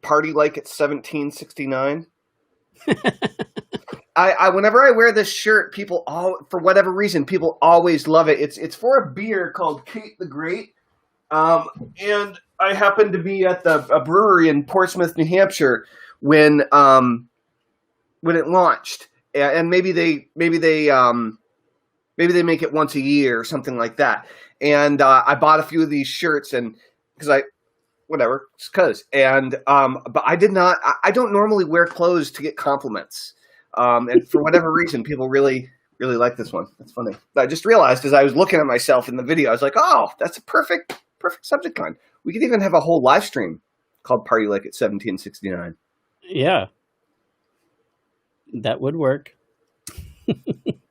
party like it's 1769. I whenever I wear this shirt, people for whatever reason, people always love it. It's for a beer called Kate the Great. And I happened to be at a brewery in Portsmouth, New Hampshire when it launched. And maybe they make it once a year or something like that. And I bought a few of these shirts but I did not. I don't normally wear clothes to get compliments. And for whatever reason, people really, really like this one. That's funny. I just realized as I was looking at myself in the video, I was like, oh, that's a perfect subject line. We could even have a whole live stream called Party Like It's 1769. Yeah. That would work.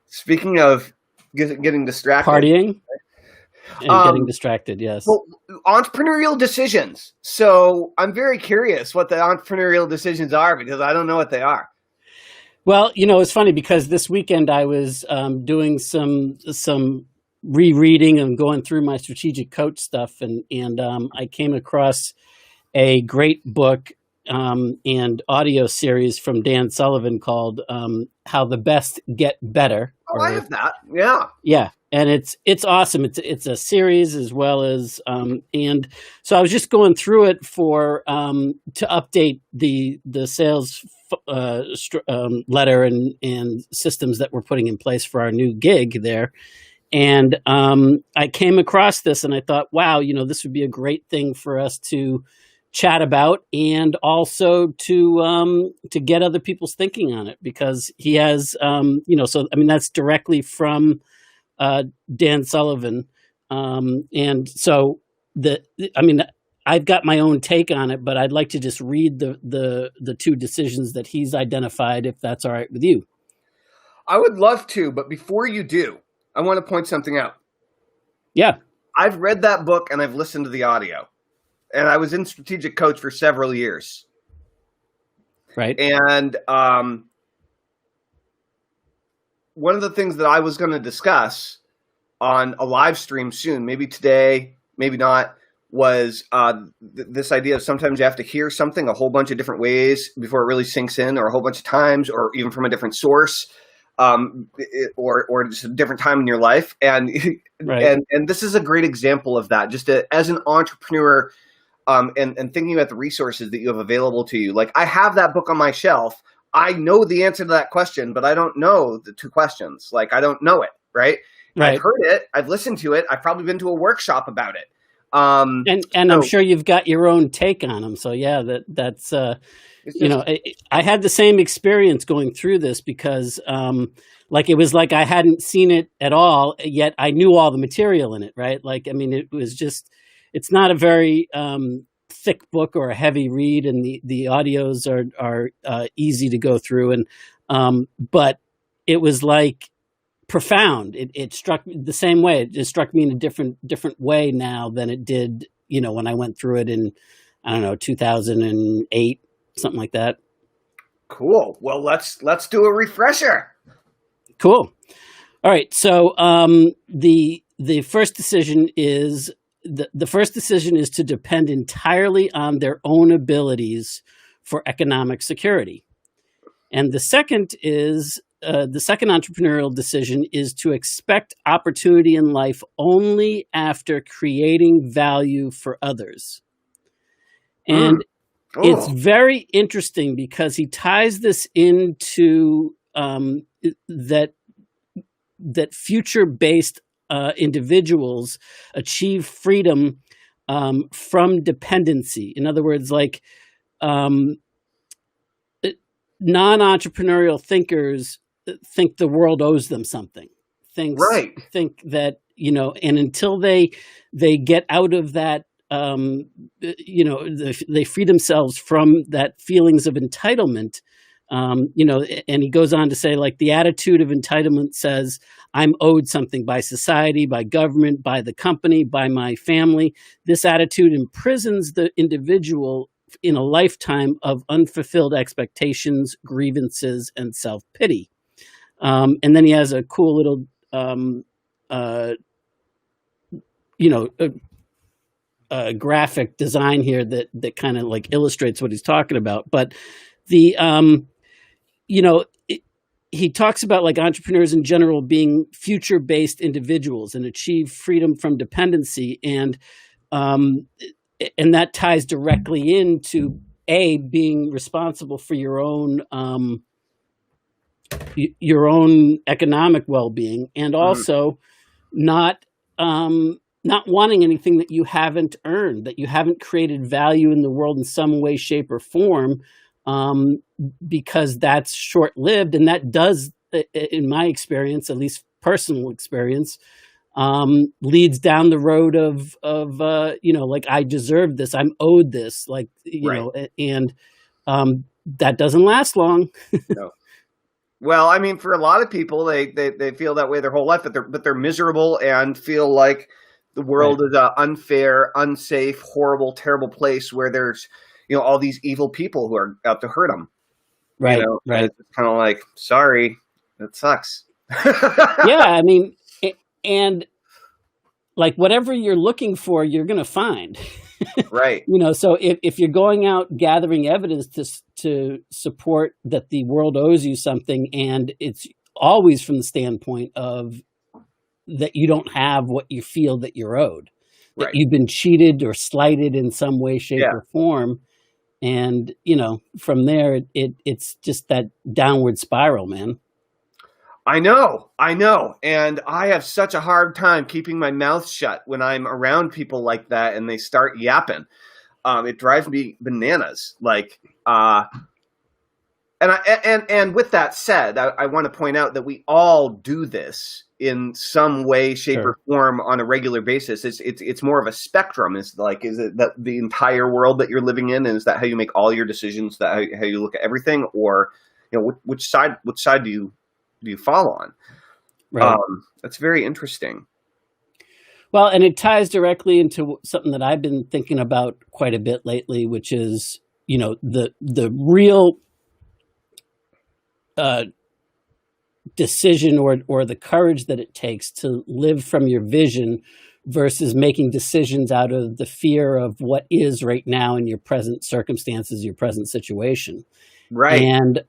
Speaking of getting distracted. Partying and getting distracted, yes. Well, entrepreneurial decisions. So I'm very curious what the entrepreneurial decisions are because I don't know what they are. Well, it's funny because this weekend I was doing some rereading and going through my strategic coach stuff, and I came across a great book and audio series from Dan Sullivan called "How the Best Get Better." Oh, I have that. Yeah. Yeah. And it's awesome. It's a series as well as and so I was just going through it for to update the sales letter and systems that we're putting in place for our new gig there. And I came across this and I thought, wow, this would be a great thing for us to chat about and also to get other people's thinking on it, because he has that's directly from Dan Sullivan. And so I've got my own take on it, but I'd like to just read the two decisions that he's identified, if that's all right with you. I would love to, but before you do, I want to point something out. Yeah. I've read that book and I've listened to the audio. And I was in strategic coach for several years. Right. And one of the things that I was going to discuss on a live stream soon, maybe today, maybe not, was this idea of sometimes you have to hear something a whole bunch of different ways before it really sinks in, or a whole bunch of times, or even from a different source, or just a different time in your life. And right. and this is a great example of that. Just as an entrepreneur, and thinking about the resources that you have available to you. Like, I have that book on my shelf. I know the answer to that question, but I don't know the two questions. Like, I don't know it, right? Right. I've heard it. I've listened to it. I've probably been to a workshop about it. And I'm sure you've got your own take on them. So yeah, that's I had the same experience going through this because it was like I hadn't seen it at all, yet I knew all the material in it, right? It was just, it's not a very thick book or a heavy read, and the audios are easy to go through, and but it was like profound. It struck me the same way. It just struck me in a different way now than it did, when I went through it in, 2008, something like that. Cool. Well, let's do a refresher. Cool. All right. So the first decision is the first decision is to depend entirely on their own abilities for economic security. And the second entrepreneurial decision is to expect opportunity in life only after creating value for others. And it's very interesting because he ties this into that future-based individuals achieve freedom from dependency. In other words, non-entrepreneurial thinkers think the world owes them something. Think that, and until they get out of that, they free themselves from that feelings of entitlement. And he goes on to say, the attitude of entitlement says, I'm owed something by society, by government, by the company, by my family. This attitude imprisons the individual in a lifetime of unfulfilled expectations, grievances, and self-pity. And then he has a cool little, graphic design here that kind of like illustrates what he's talking about. But the you know, he talks about like entrepreneurs in general being future-based individuals and achieve freedom from dependency, um, and that ties directly into being responsible for your own economic well-being, and also not not wanting anything that you haven't earned, that you haven't created value in the world in some way, shape, or form, because that's short-lived, and that does, in my experience, at least personal experience, leads down the road of like, I deserve this, I'm owed this, like, Right. and that doesn't last long. No. Well, I mean, for a lot of people, they feel that way their whole life, but they're miserable and feel like the Right, world is a unfair, unsafe, horrible, terrible place where there's, all these evil people who are out to hurt them. right, And right. it's kind of like, sorry, that sucks. Yeah, I mean, and like whatever you're looking for, you're going to find. Right. So if you're going out gathering evidence to support that the world owes you something, and it's always from the standpoint of that you don't have what you feel that you're owed, that Right. you've been cheated or slighted in some way, shape, Yeah. or form, and from there it's just that downward spiral, man. I know. And I have such a hard time keeping my mouth shut when I'm around people like that and they start yapping. It drives me bananas. Like, and with that said, I want to point out that we all do this in some way, shape, or Sure. form on a regular basis. It's more of a spectrum. Is it that the entire world that you're living in? And is that how you make all your decisions? That how you look at everything, or which side do you fall on? Right. That's very interesting. Well, and it ties directly into something that I've been thinking about quite a bit lately, which is, the real decision or the courage that it takes to live from your vision versus making decisions out of the fear of what is right now in your present circumstances, your present situation. Right. And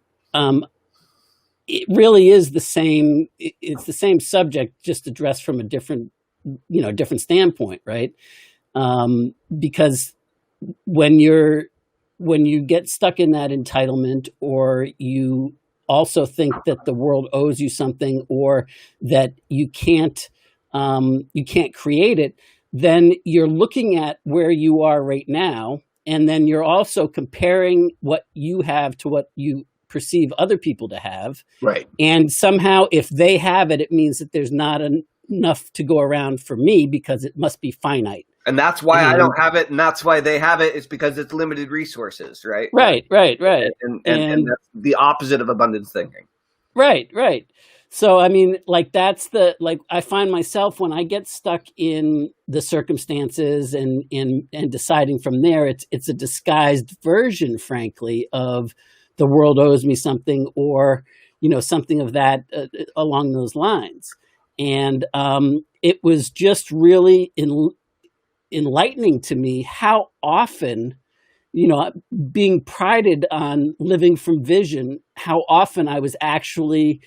it really is the same. It's the same subject, just addressed from a different standpoint, right? Because when you get stuck in that entitlement, or you also think that the world owes you something, or that you can't create it, then you're looking at where you are right now, and then you're also comparing what you have to what you perceive other people to have. Right. And somehow, if they have it, it means that there's not enough to go around for me, because it must be finite. And that's why I And don't have it, and that's why they have it. It's because it's limited resources, right? right. And And that's the opposite of abundance thinking. right. So I mean, like, I find myself, when I get stuck in the circumstances and deciding from there, it's a disguised version, frankly, of the world owes me something, or something of that, along those lines. And it was just really enlightening to me how often, being prided on living from vision, how often I was actually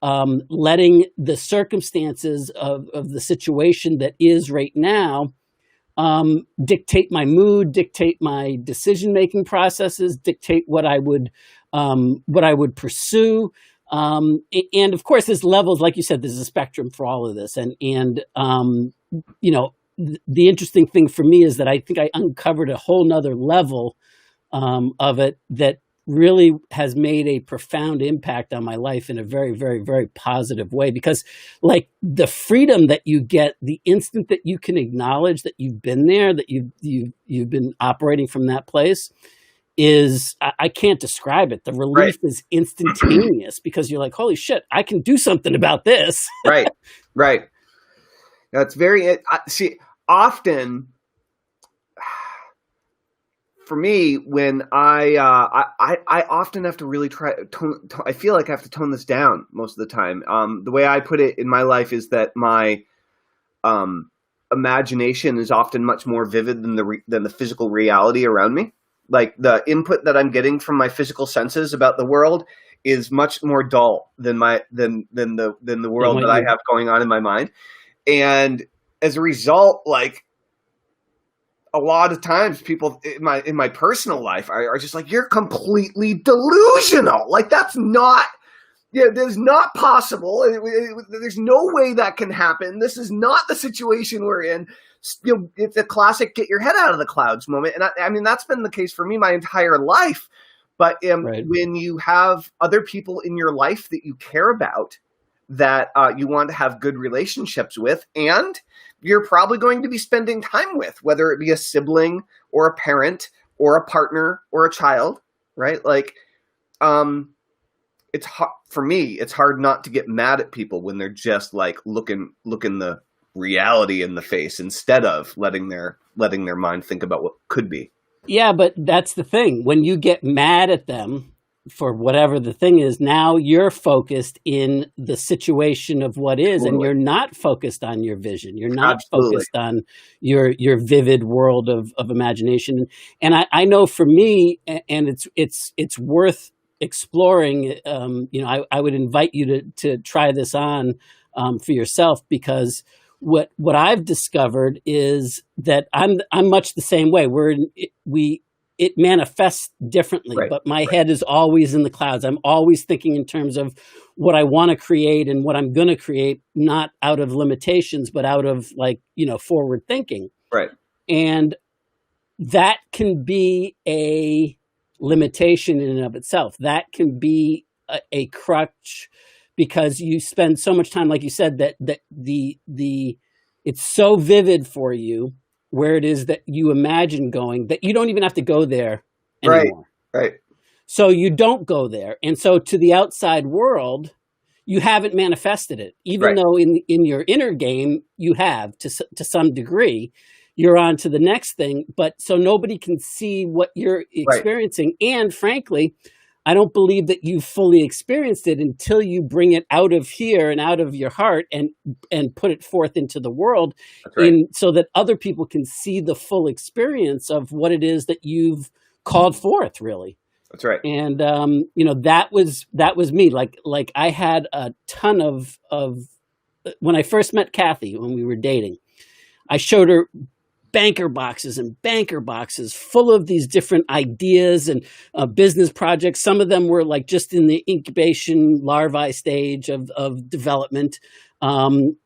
letting the circumstances of the situation that is right now dictate my mood, dictate my decision-making processes, dictate what I would pursue. And of course, there's levels, like you said, there's a spectrum for all of this. And the interesting thing for me is that I think I uncovered a whole nother level of it that really has made a profound impact on my life in a very, very, very positive way. Because, like, the freedom that you get the instant that you can acknowledge that you've been there, that you've been operating from that place, is, I can't describe it. The Right. relief is instantaneous, because you're like, holy shit, I can do something about this. Right. Right. That's very see. Often, for me, when I often have to really try. I feel like I have to tone this down most of the time. The way I put it in my life is that my imagination is often much more vivid than the physical reality around me. Like the input that I'm getting from my physical senses about the world is much more dull than the Than world what that I you have going on in my mind. And as a result, like a lot of times people in my personal life are just like, you're completely delusional. Like that's not, yeah, that's not possible. There's no way that can happen. This is not the situation we're in. You know, it's a classic get your head out of the clouds moment. And I mean, that's been the case for me my entire life. But right. when you have other people in your life that you care about, that you want to have good relationships with, and you're probably going to be spending time with, whether it be a sibling or a parent or a partner or a child, right? Like, it's hard for me. It's hard not to get mad at people when they're just like looking the reality in the face instead of letting their mind think about what could be. Yeah, but that's the thing. When you get mad at them for whatever the thing is, now you're focused in the situation of what is, and Totally. you're not focused on your vision. You're not Absolutely. focused on your vivid world of imagination. And I know for me, and it's worth exploring. I would invite you to try this on for yourself, because what I've discovered is that I'm much the same way. It manifests differently, Right. but my Right. head is always in the clouds. I'm always thinking in terms of what I want to create and what I'm going to create, not out of limitations, but out of forward thinking. Right. And that can be a limitation in and of itself. That can be a crutch, because you spend so much time, like you said, that the it's so vivid for you where it is that you imagine going, that you don't even have to go there Right. anymore. Right. So you don't go there. And so to the outside world, you haven't manifested it, even Right. though in your inner game, you have to some degree. You're on to the next thing, but so nobody can see what you're Right. experiencing. And frankly, I don't believe that you fully experienced it until you bring it out of here and out of your heart and put it forth into the world, That's right. so that other people can see the full experience of what it is that you've called forth, really. That's right. And that was me. Like I had a ton of when I first met Kathy, when we were dating, I showed her banker boxes full of these different ideas and business projects. Some of them were like just in the incubation larvae stage of development, and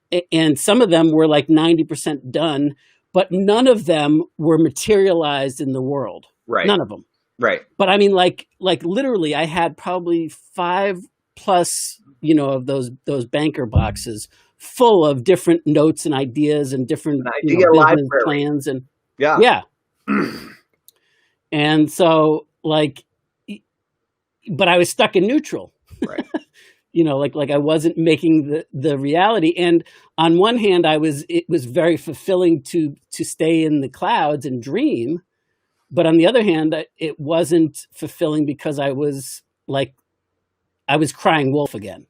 some of them were like 90% done, but none of them were materialized in the world. Right. None of them. Right. But I mean, like literally, I had probably 5 plus, of those banker boxes full of different notes and ideas and different An idea business library. plans and Yeah. yeah. And so but I was stuck in neutral. Right. Like I wasn't making the reality. And on one hand, it was very fulfilling to stay in the clouds and dream. But on the other hand, it wasn't fulfilling, because I was crying wolf again.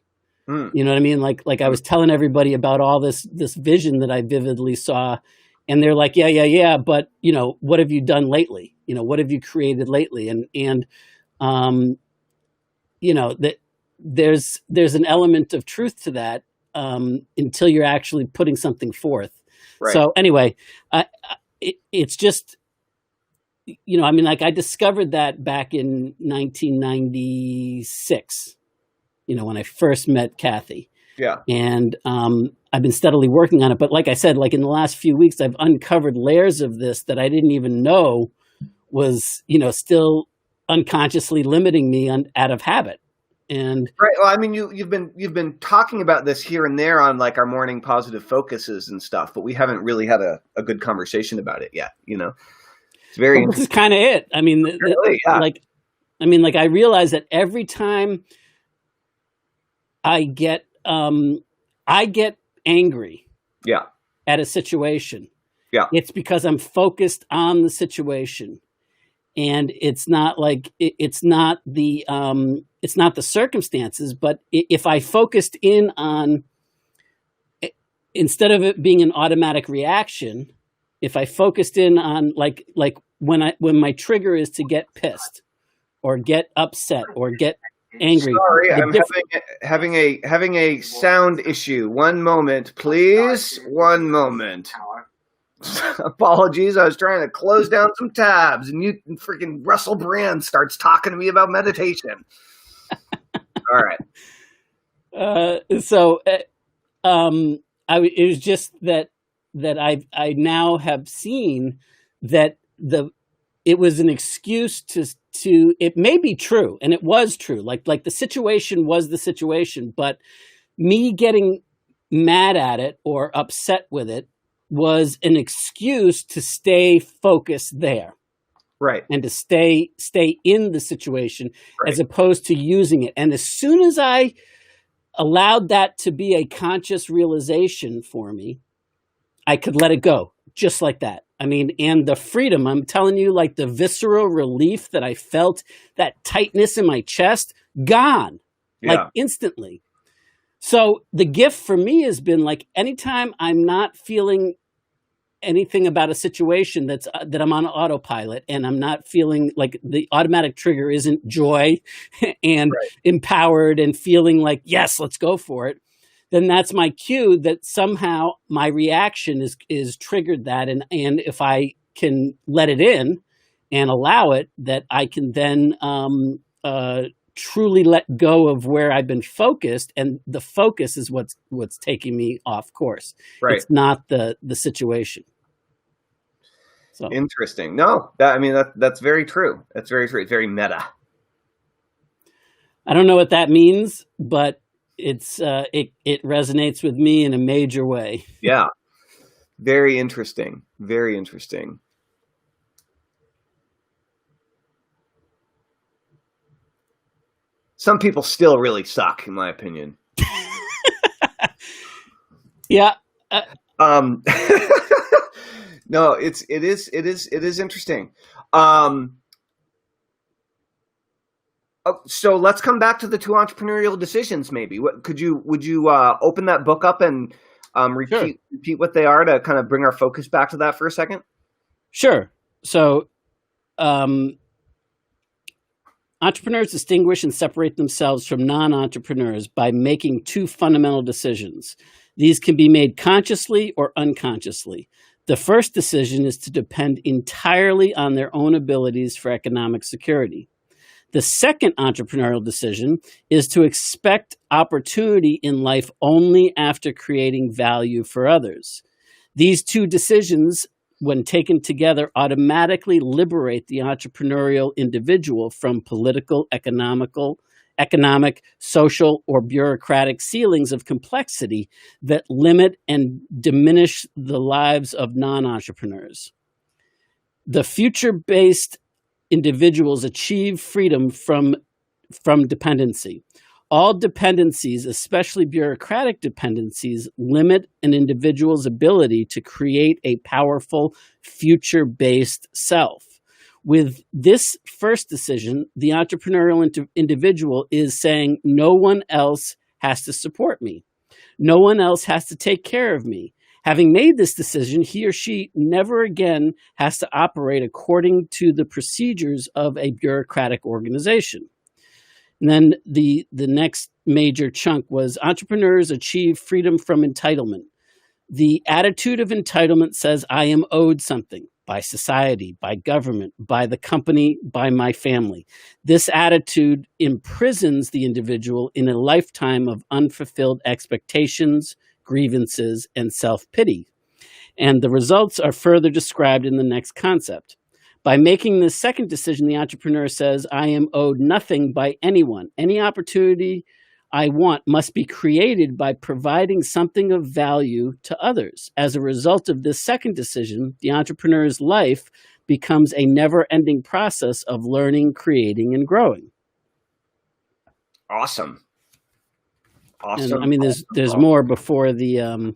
Mm. You know what I mean? Like I was telling everybody about all this vision that I vividly saw, and they're like, yeah, but what have you done lately? What have you created lately? And that there's an element of truth to that, until you're actually putting something forth. Right. So anyway, it's just, like I discovered that back in 1996, when I first met Kathy. Yeah. And I've been steadily working on it. But like I said, like in the last few weeks, I've uncovered layers of this that I didn't even know was, still unconsciously limiting me out of habit. And right. Well, I mean, you've been talking about this here and there on like our morning positive focuses and stuff, but we haven't really had a good conversation about it yet. It's very this is kind of it. I mean, really, yeah. I realize that every time I get angry, yeah, at a situation, yeah, it's because I'm focused on the situation, and it's not like it's not the circumstances. But if I focused in on instead of it being an automatic reaction, if I focused in on like when my trigger is to get pissed or get upset or get angry. Sorry, I'm having a sound issue. One moment, please. One moment. Apologies, I was trying to close down some tabs, and you freaking Russell Brand starts talking to me about meditation. All right. It was just that I now have seen that it was an excuse to it may be true, and it was true. Like the situation was the situation, but me getting mad at it or upset with it was an excuse to stay focused there. Right. And to stay in the situation, right. as opposed to using it. And as soon as I allowed that to be a conscious realization for me, I could let it go just like that. I mean, and the freedom, I'm telling you, like the visceral relief that I felt, that tightness in my chest, gone, like instantly. So the gift for me has been like, anytime I'm not feeling anything about a situation that I'm on autopilot and I'm not feeling like the automatic trigger isn't joy and empowered and feeling like, yes, let's go for it, then that's my cue that somehow my reaction is triggered that. And if I can let it in and allow it, that I can then truly let go of where I've been focused. And the focus is what's taking me off course. Right. It's not the situation. So. Interesting. No, that's very true. That's very true. It's very meta. I don't know what that means, but it resonates with me in a major way. Yeah. Very interesting. Very interesting. Some people still really suck, in my opinion. Yeah. No, it is interesting. So let's come back to the 2 entrepreneurial decisions. Maybe would you open that book up and repeat what they are to kind of bring our focus back to that for a second? Sure. So, entrepreneurs distinguish and separate themselves from non-entrepreneurs by making 2 fundamental decisions. These can be made consciously or unconsciously. The first decision is to depend entirely on their own abilities for economic security. The second entrepreneurial decision is to expect opportunity in life only after creating value for others. These 2 decisions, when taken together, automatically liberate the entrepreneurial individual from political, economic, social, or bureaucratic ceilings of complexity that limit and diminish the lives of non-entrepreneurs. The future-based individuals achieve freedom from dependency. All dependencies, especially bureaucratic dependencies, limit an individual's ability to create a powerful future-based self. With this first decision, the entrepreneurial individual is saying, no one else has to support me. No one else has to take care of me. Having made this decision, he or she never again has to operate according to the procedures of a bureaucratic organization. And then the next major chunk was entrepreneurs achieve freedom from entitlement. The attitude of entitlement says, I am owed something by society, by government, by the company, by my family. This attitude imprisons the individual in a lifetime of unfulfilled expectations, grievances, and self-pity. And the results are further described in the next concept. By making this second decision, the entrepreneur says, I am owed nothing by anyone. Any opportunity I want must be created by providing something of value to others. As a result of this second decision, the entrepreneur's life becomes a never-ending process of learning, creating, and growing. Awesome. And, I mean, there's more before the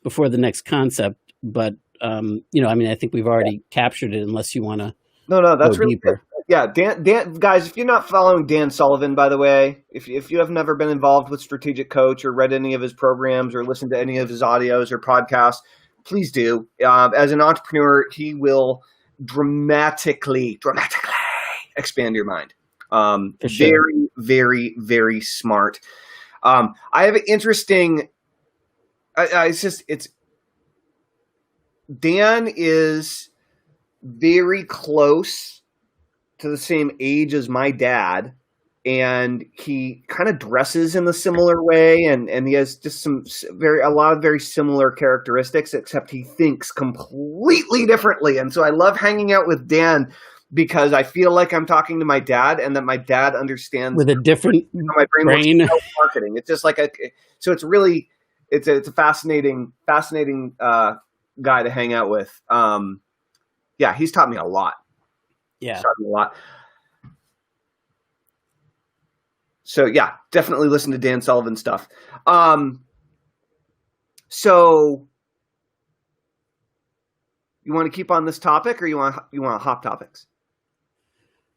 next concept, but I mean, I think we've already captured it. Unless you want to no, that's go really deeper. good. Yeah, Dan, guys, if you're not following Dan Sullivan, by the way, if you have never been involved with Strategic Coach or read any of his programs or listened to any of his audios or podcasts, please do. As an entrepreneur, he will dramatically expand your mind. For sure. Very, very, very smart. I have an interesting. Dan is very close to the same age as my dad, and he kind of dresses in a similar way, and he has just a lot of very similar characteristics, except he thinks completely differently. And so I love hanging out with Dan because I feel like I'm talking to my dad, and that my dad understands With a different my brain brain. works marketing. It's just like so it's really it's a fascinating guy to hang out with. Yeah, he's taught me a lot. Yeah. A lot. So yeah, definitely listen to Dan Sullivan stuff. So you want to keep on this topic, or you want to hop topics?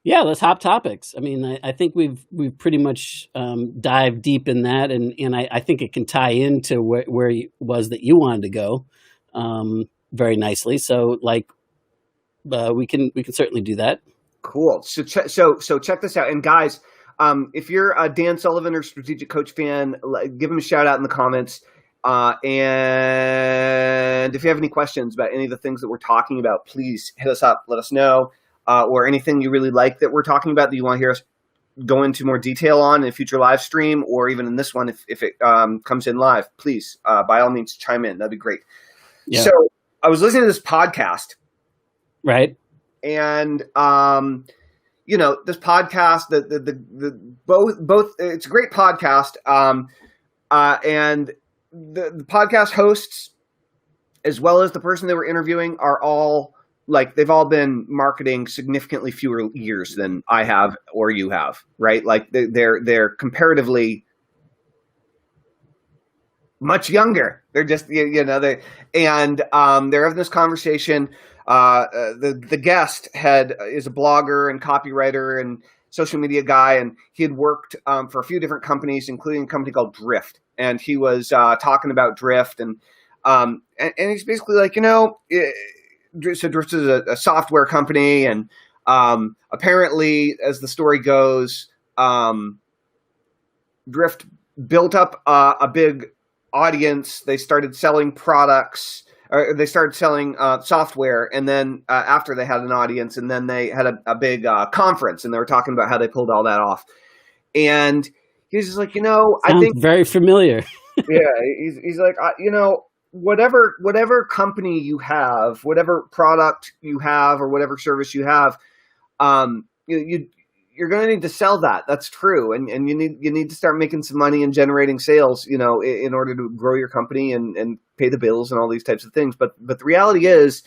Yeah, let's hop topics. I mean, I think we've pretty much dived deep in that, and I think it can tie into where it was that you wanted to go very nicely. So we can certainly do that. Cool. So check this out. And guys, if you're a Dan Sullivan or Strategic Coach fan, give him a shout out in the comments. And if you have any questions about any of the things that we're talking about, please hit us up. Let us know. Or anything you really like that we're talking about that you want to hear us go into more detail on in a future live stream, or even in this one if it comes in live, please, by all means, chime in. That'd be great. Yeah. So I was listening to this podcast. Right. And, this podcast, both, it's a great podcast. And the podcast hosts, as well as the person they were interviewing, are all they've all been marketing significantly fewer years than I have or you have, right? Like they're comparatively much younger. They're just, they're having this conversation. The guest is a blogger and copywriter and social media guy, and he had worked for a few different companies, including a company called Drift. And he was talking about Drift, and he's basically like, so Drift is a software company, and apparently, as the story goes, Drift built up a big audience. They started selling products. Or they started selling software, and then after they had an audience, and then they had a big conference, and they were talking about how they pulled all that off. And he's just like, I think very familiar. Yeah, he's like, whatever company you have, whatever product you have, or whatever service you have, you're going to need to sell that. That's true, and you need to start making some money and generating sales, in order to grow your company and pay the bills and all these types of things. But the reality is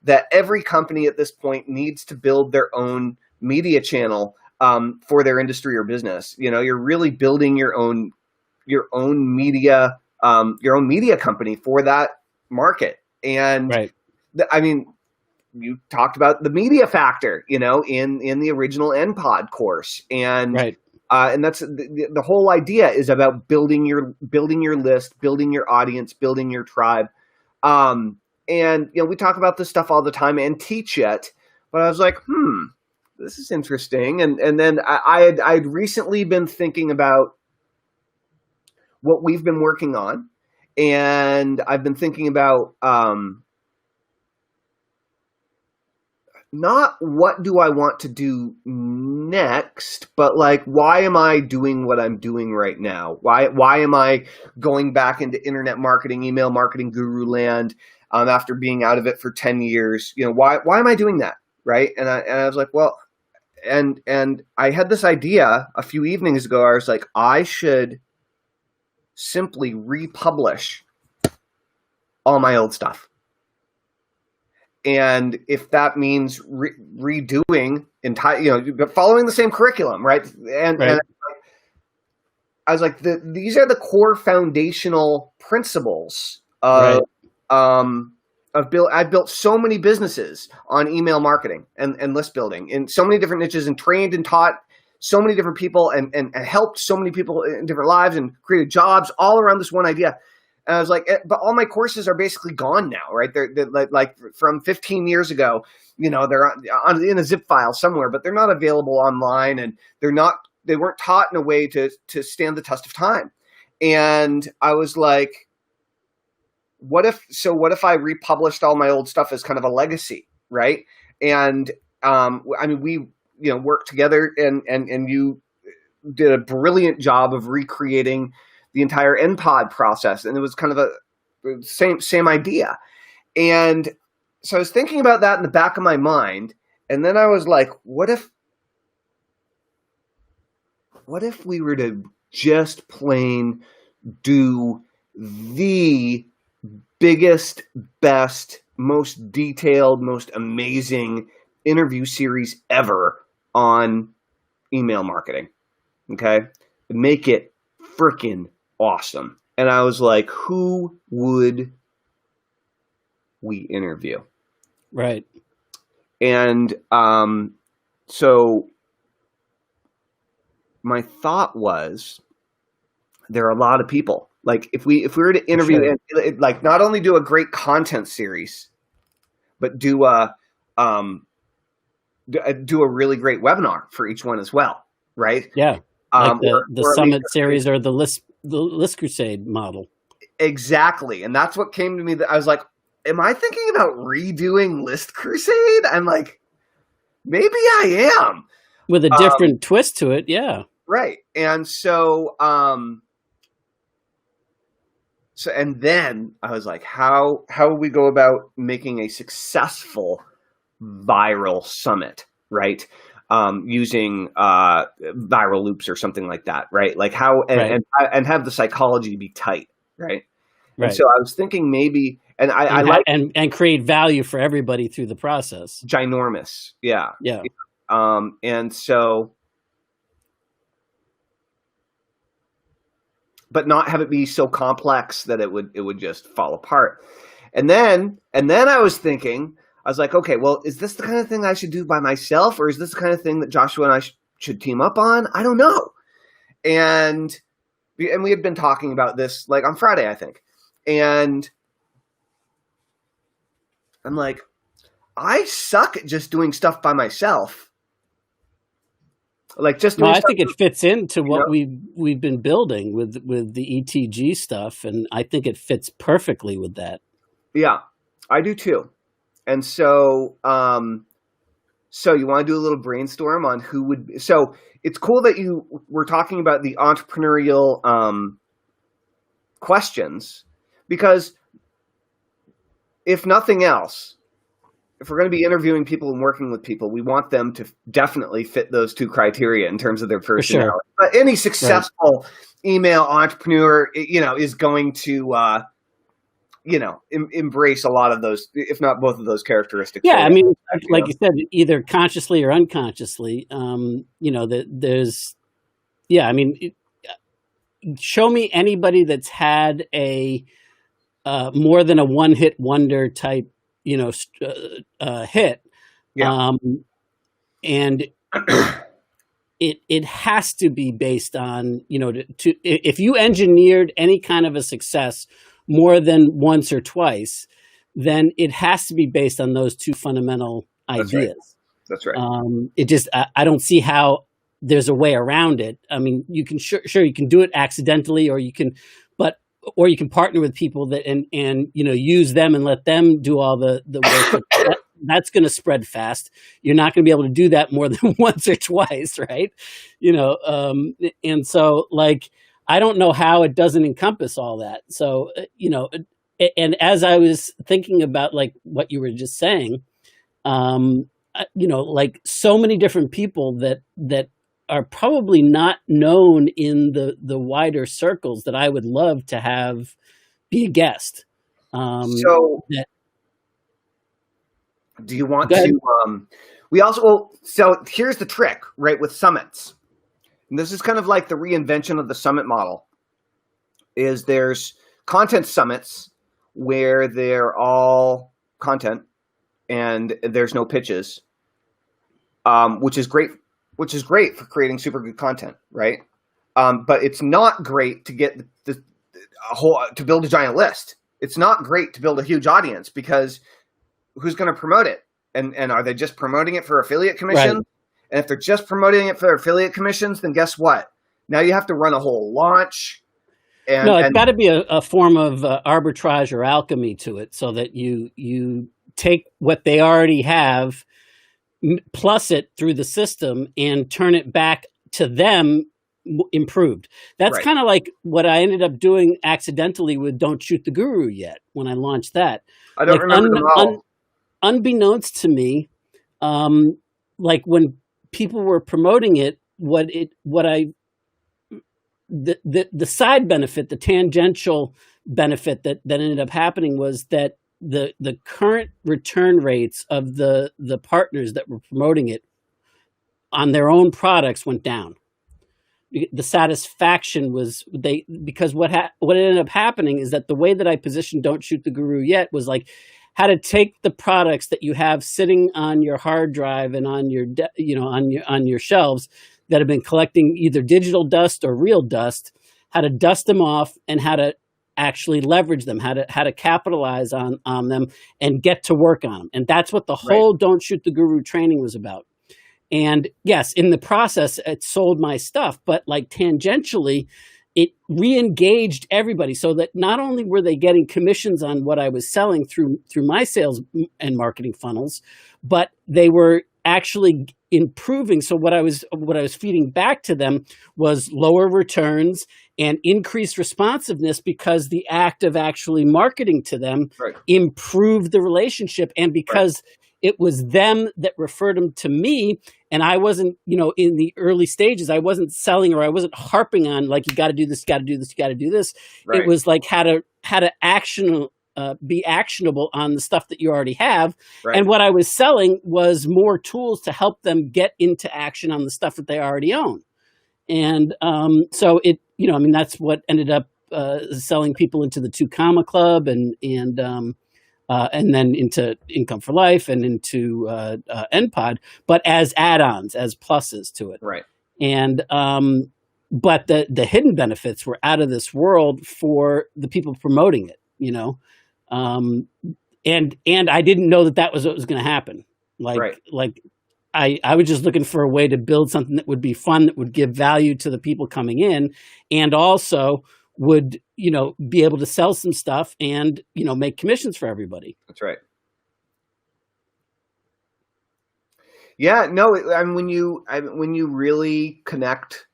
that every company at this point needs to build their own media channel for their industry or business. You're really building your own media company for that market. And right. You talked about the media factor, in the original NPOD course, and right. And that's the whole idea is about building your list, building your audience, building your tribe. And we talk about this stuff all the time and teach it, but I was like, this is interesting. And then I'd recently been thinking about what we've been working on, and I've been thinking about not what do I want to do next, but why am I doing what I'm doing right now? Why am I going back into internet marketing, email marketing guru land after being out of it for 10 years? Why am I doing that? Right. And I was like, well, and I had this idea a few evenings ago. I was like, I should simply republish all my old stuff. And if that means redoing following the same curriculum, right? And I was like, these are the core foundational principles of I've built so many businesses on email marketing and list building in so many different niches, and trained and taught so many different people, and helped so many people in different lives, and created jobs all around this one idea. And I was like, but all my courses are basically gone now, right? They're like from 15 years ago, they're in a zip file somewhere, but they're not available online, and they weren't taught in a way to stand the test of time. And I was like, what if I republished all my old stuff as kind of a legacy, right? And we worked together, and you did a brilliant job of recreating the entire NPod process, and it was kind of a same idea. And so I was thinking about that in the back of my mind, and then I was like, what if we were to just plain do the biggest, best, most detailed, most amazing interview series ever on email marketing? Okay? Make it freaking awesome. And I was like, who would we interview? Right. And so my thought was, there are a lot of people. Like, if we were to interview, Sure. and like, not only do a great content series, but do a really great webinar for each one as well, right? Yeah. Like the or at Summit least series, or the List Crusade model. exactly. And that's what came to me. That I was like, am I thinking about redoing List Crusade? I'm like, maybe I am. With a different twist to it, yeah. Right. And so, and then I was like, how would we go about making a successful viral summit, right? Using viral loops or something like that, right? Like how, and have the psychology be tight, right? Right. And so I was thinking maybe, and I like and create value for everybody through the process. ginormous, yeah. Yeah. And so, but not have it be so complex that it would just fall apart. And then I was thinking, I was like, okay, well, is this the kind of thing I should do by myself, or is this the kind of thing that Joshua and I should team up on? I don't know. And we had been talking about this like on Friday, I think. And I'm like, I suck at just doing stuff by myself. Like, just doing I stuff, think it fits into what know? we've been building with the ETG stuff, and I think it fits perfectly with that. Yeah, I do too. And so, so you want to do a little brainstorm on who would? So it's cool that you were talking about the entrepreneurial questions, because if nothing else, if we're going to be interviewing people and working with people, we want them to definitely fit those two criteria in terms of their personality. Sure. But any successful email entrepreneur, is going to, embrace a lot of those, if not both of those characteristics. Yeah, I mean, like you said, either consciously or unconsciously. There's, yeah, I mean, show me anybody that's had a more than a one-hit wonder type, hit. Yeah. And it has to be based on, if you engineered any kind of a success more than once or twice, then it has to be based on those two fundamental ideas. That's right. It just, I don't see how there's a way around it. I mean, you can sure you can do it accidentally, or you can partner with people that and use them and let them do all the work. That's going to spread fast. You're not going to be able to do that more than once or twice, right? And so, like, I don't know how it doesn't encompass all that. So, and as I was thinking about like what you were just saying, like so many different people that are probably not known in the wider circles that I would love to have be a guest. So do you want to, so here's the trick, right? With summits, and this is kind of like the reinvention of the summit model, is there's content summits where they're all content and there's no pitches, which is great. Which is great for creating super good content, right? But it's not great to get to build a giant list. It's not great to build a huge audience, because who's going to promote it? And are they just promoting it for affiliate commissions? Right. And if they're just promoting it for affiliate commissions, then guess what? Now you have to run a whole launch. No, it's got to be a form of arbitrage or alchemy to it, so that you take what they already have, plus it through the system, and turn it back to them improved. That's Right. kind of like what I ended up doing accidentally with Don't Shoot the Guru Yet when I launched that. I don't remember them all. Unbeknownst to me, like when people were promoting it, the side benefit, the tangential benefit that ended up happening was that the current return rates of the partners that were promoting it on their own products went down. The satisfaction was because what ended up happening is that the way that I positioned Don't Shoot the Guru Yet was like how to take the products that you have sitting on your hard drive and on your on your shelves that have been collecting either digital dust or real dust, how to dust them off and how to actually leverage them, how to capitalize on them and get to work on them. And that's what the whole Don't Shoot the Guru training was about. And yes, in the process, it sold my stuff, but like tangentially, it re-engaged everybody, so that not only were they getting commissions on what I was selling through my sales and marketing funnels, but they were actually improving. So what I was feeding back to them was lower returns and increased responsiveness, because the act of actually marketing to them improved the relationship, and because it was them that referred them to me. And I wasn't, in the early stages, I wasn't selling, or I wasn't harping on like, you got to do this, you got to do this, you got to do this. Right. It was like how to be actionable on the stuff that you already have. Right. And what I was selling was more tools to help them get into action on the stuff that they already own. And so it, that's what ended up selling people into the 2 Comma Club and then into Income for Life and into NPod, but as add-ons, as pluses to it. Right. And but the hidden benefits were out of this world for the people promoting it, and I didn't know that was what was going to happen. I was just looking for a way to build something that would be fun, that would give value to the people coming in, and also would, be able to sell some stuff and, make commissions for everybody. That's right. Yeah, no, when you really connect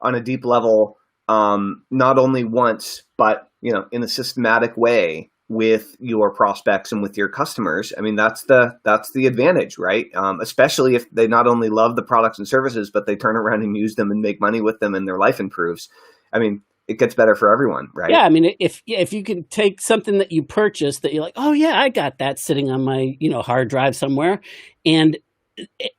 on a deep level, not only once, but, in a systematic way with your prospects and with your customers, that's the advantage, right? Especially if they not only love the products and services, but they turn around and use them and make money with them and their life improves. It gets better for everyone, right? Yeah, if you can take something that you purchased that you're like, oh yeah, I got that sitting on my hard drive somewhere, and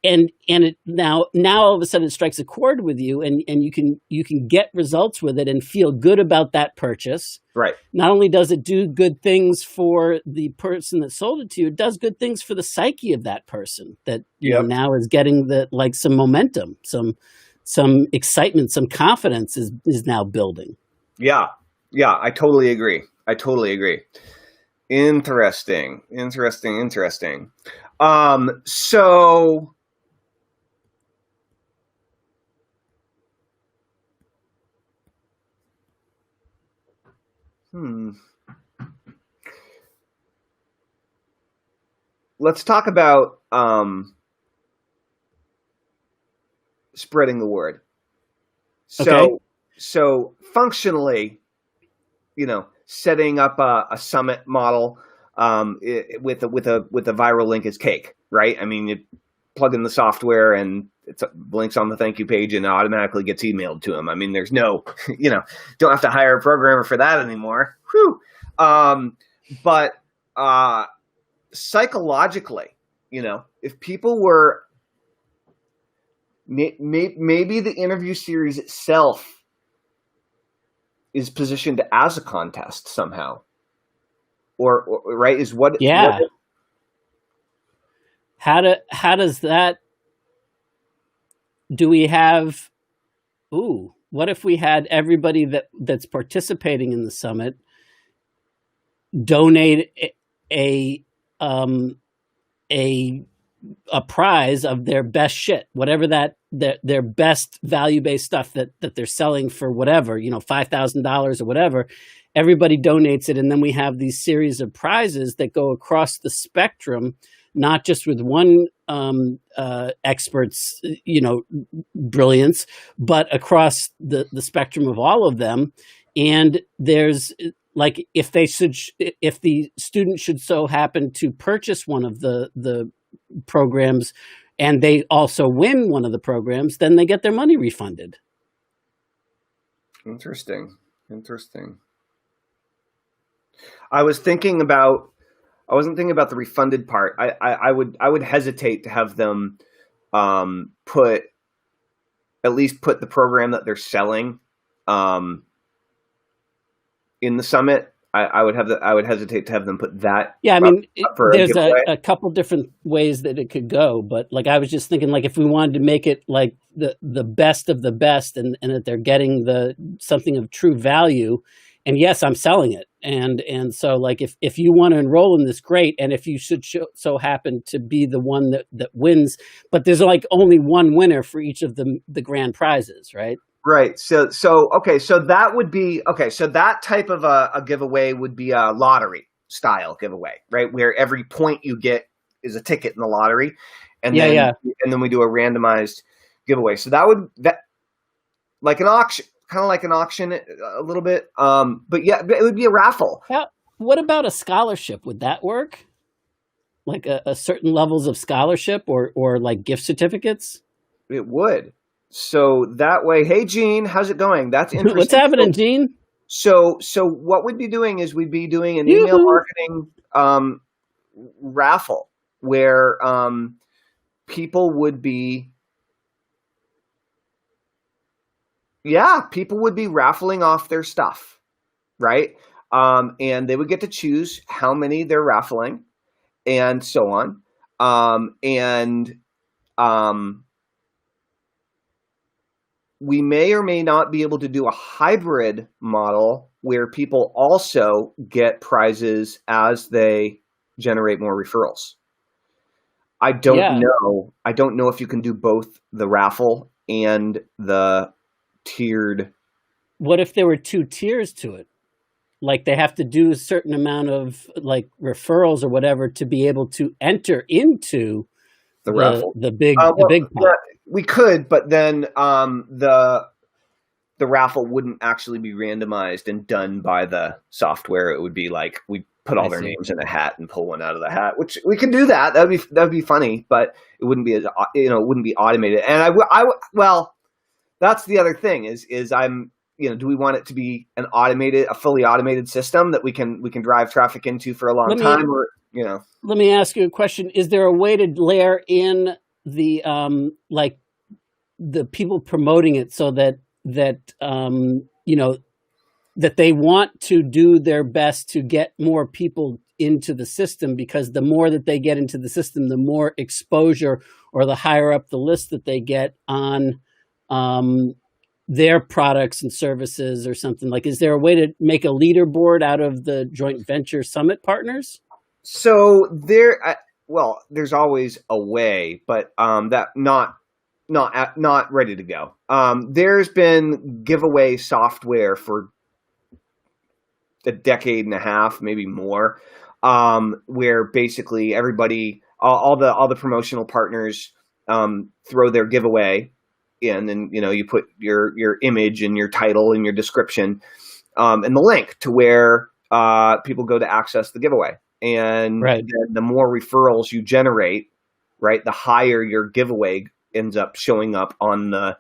it now all of a sudden it strikes a chord with you, and you can get results with it and feel good about that purchase. Right. Not only does it do good things for the person that sold it to you, it does good things for the psyche of that person that now is getting some momentum, some excitement, some confidence is now building. Yeah. I totally agree. Interesting. So let's talk about spreading the word. So functionally, setting up a summit model with a viral link is cake, right? You plug in the software and it blinks on the thank you page and it automatically gets emailed to them. There's no, don't have to hire a programmer for that anymore. Whew. But psychologically, if people were maybe the interview series itself is positioned as a contest somehow, or right is what? Yeah. how does that, do we have, ooh, what if we had everybody that's participating in the summit donate a um a a prize of their best shit, whatever their best value based stuff that they're selling for whatever, $5,000 or whatever. Everybody donates it, and then we have these series of prizes that go across the spectrum, not just with one expert's brilliance, but across the spectrum of all of them. And there's like if the student should so happen to purchase one of the programs and they also win one of the programs, then they get their money refunded. Interesting. I wasn't thinking about the refunded part. I would hesitate to have them put the program that they're selling in the summit. I would hesitate to have them put that. Yeah, I mean, there's a a couple different ways that it could go, but like I was just thinking, like if we wanted to make it like the best of the best, and that they're getting something of true value, and yes, I'm selling it, and so like if you want to enroll in this, great, and if you should so happen to be the one that wins, but there's like only one winner for each of the grand prizes, right? Right. So that would be okay. So that type of a giveaway would be a lottery style giveaway, right? Where every point you get is a ticket in the lottery, and then we do a randomized giveaway. So that like an auction, kind of like an auction a little bit. But yeah, it would be a raffle. Yeah. What about a scholarship? Would that work? Like a certain levels of scholarship or like gift certificates? It would. So that way, hey Gene, how's it going? That's interesting. What's happening, Gene? So what we'd be doing is we'd be doing an email marketing raffle where people would be raffling off their stuff, right? And they would get to choose how many they're raffling and so on. We may or may not be able to do a hybrid model where people also get prizes as they generate more referrals. I don't know. I don't know if you can do both the raffle and the tiered. What if there were two tiers to it? Like they have to do a certain amount of like referrals or whatever to be able to enter into the raffle, the big pot. We could, but then the raffle wouldn't actually be randomized and done by the software. It would be like we put all their names in a hat and pull one out of the hat, which we can do that. That'd be funny, but it wouldn't be automated. And well, that's the other thing is I'm, do we want it to be a fully automated system that we can drive traffic into for a long time, or Let me ask you a question. Is there a way to layer in the like the people promoting it so that that they want to do their best to get more people into the system, because the more that they get into the system, the more exposure or the higher up the list that they get on their products and services or something? Like, is there a way to make a leaderboard out of the joint venture summit partners? So there's always a way, but that not ready to go. There's been giveaway software for a decade and a half, maybe more, where basically everybody, all the promotional partners, throw their giveaway in, and you put your image and your title and your description, and the link to where people go to access the giveaway. And the more referrals you generate, right, the higher your giveaway ends up showing up on the